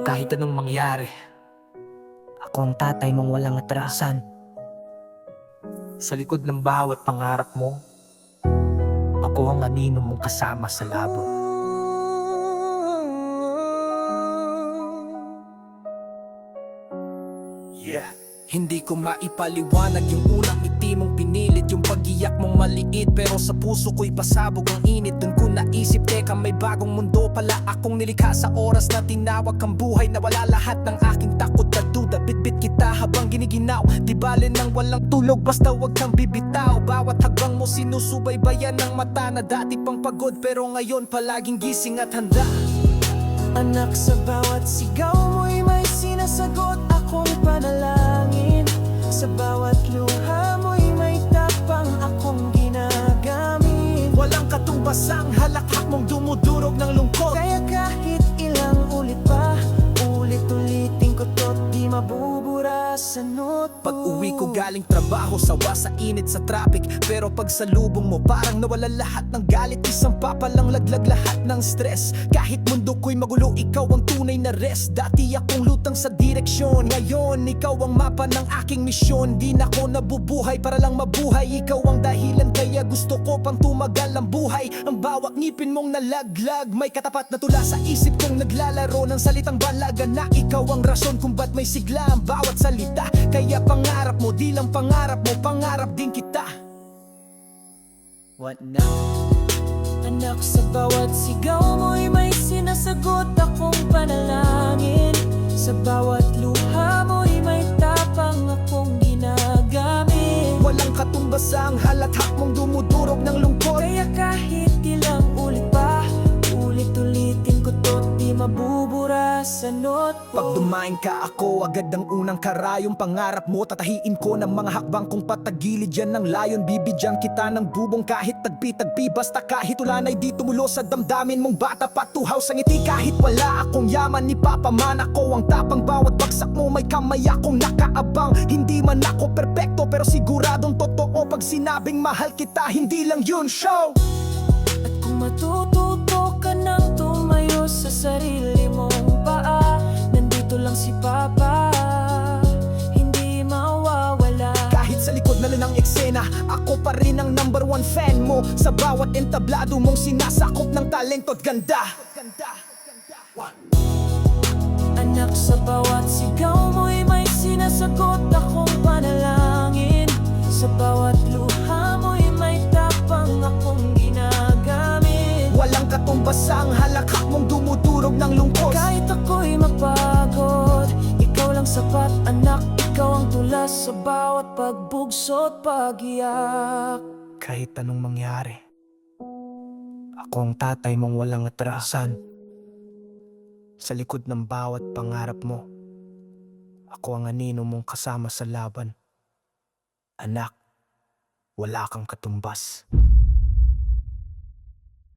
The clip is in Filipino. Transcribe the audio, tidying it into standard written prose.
Kahit anong mangyari, Ako ang tatay mong walang atrasan. sa likod ng bawat pangarap mo, ako ang anino mong kasama sa laban. Yeah. Hindi ko maipaliwanag yung unang ngiti mong pinilit, yung pag-iyak mong maliit pero sa puso ko'y pasabog ang init. Dun ko naisip, teka may bagong mundo pala akong nilikha sa oras na tinawag kang buhay. Nawala lahat ng aking takot at duda, bitbit kita habang giniginaw. Di bale nang walang tulog, basta wag kang bibitaw. Bawat hagbang mo sinusubaybayan ng mata na dati pang pagod pero ngayon palaging gising at handa. Anak, sa bawat sigaw mo'y may sinasagot akong panalangin. Sa bawat luha mo'y may tapang akong ginagamit. Walang katumbas ang halakhak mong dumudurog ng lungkot. Kaya kahit ilang ulit pa, ulit-ulitin ko to't di mabubura sa notebook. Pag uwi ko galing trabaho, sawa sa init sa traffic. Pero pag salubong mo, parang nawala lahat ng galit. Isang papalang laglag lahat ng stress. Kahit mundo ko'y magulo, ikaw ang tunay na rest. Dati akong lutang sa direksyon, ngayon ikaw ang mapa ng aking misyon. Di na ko nabubuhay para lang mabuhay. Ikaw ang dahilan kaya gusto ko pang tumagal ang buhay. Ang bawat ngipin mong nalaglag, may katapat na tula sa isip kong naglalaro ng salitang balaga. Na ikaw ang rason kung ba't may sigla ang bawat salita. Kaya pangarap mo, di lang pangarap mo, pangarap din kita. What now? Anak, sa bawat sigaw mo'y may sinasagot akong panalangin. Sa bawat luha mo'y may tapang akong ginagamit. Walang katumbas ang halakhak mong dumudurog ng lungkot. Kaya kahit ilang ulit pa, ulit-ulitin ko to't di mabubura sa notebook. Pag dumain ka ako, agad ang unang karayong pangarap mo. Tatahiin ko ng mga hakbang kung patagilid yan ng layon. Bibigyan kita ng bubong kahit tagpi-tagpi. Basta kahit ulan ay di tumulo sa damdamin mong bata. Patuhaw sa ngiti kahit wala akong yaman. Ni Papa Man ako ang tapang. Bawat bagsak mo may kamay akong nakaabang. Hindi man ako perpekto pero siguradong totoo. Pag sinabing mahal kita, hindi lang yun show. At kung matututo ka nang tumayo sa sarili mong paa, nandito lang si Papa, hindi mawawala. Kahit sa likod na lang ng eksena, ako pa rin ang #1 fan mo. Sa bawat entablado mong sinasakop ng talento at ganda. Anak, sa bawat sigaw mo'y may sinasagot akong panalangin. Sa bawat luha mo'y may tapang akong ginagamit. Walang katumbas ang halakhak mong dumudurog ng lungkot. Kahit ako'y mapagod, ikaw lang sapat anak. Ikaw ang tulas sa bawat pagbugso't pag-iyak. kahit anong mangyari, ako ang tatay mong walang atrasan. Sa likod ng bawat pangarap mo, ako ang anino mong kasama sa laban. Anak, wala kang katumbas.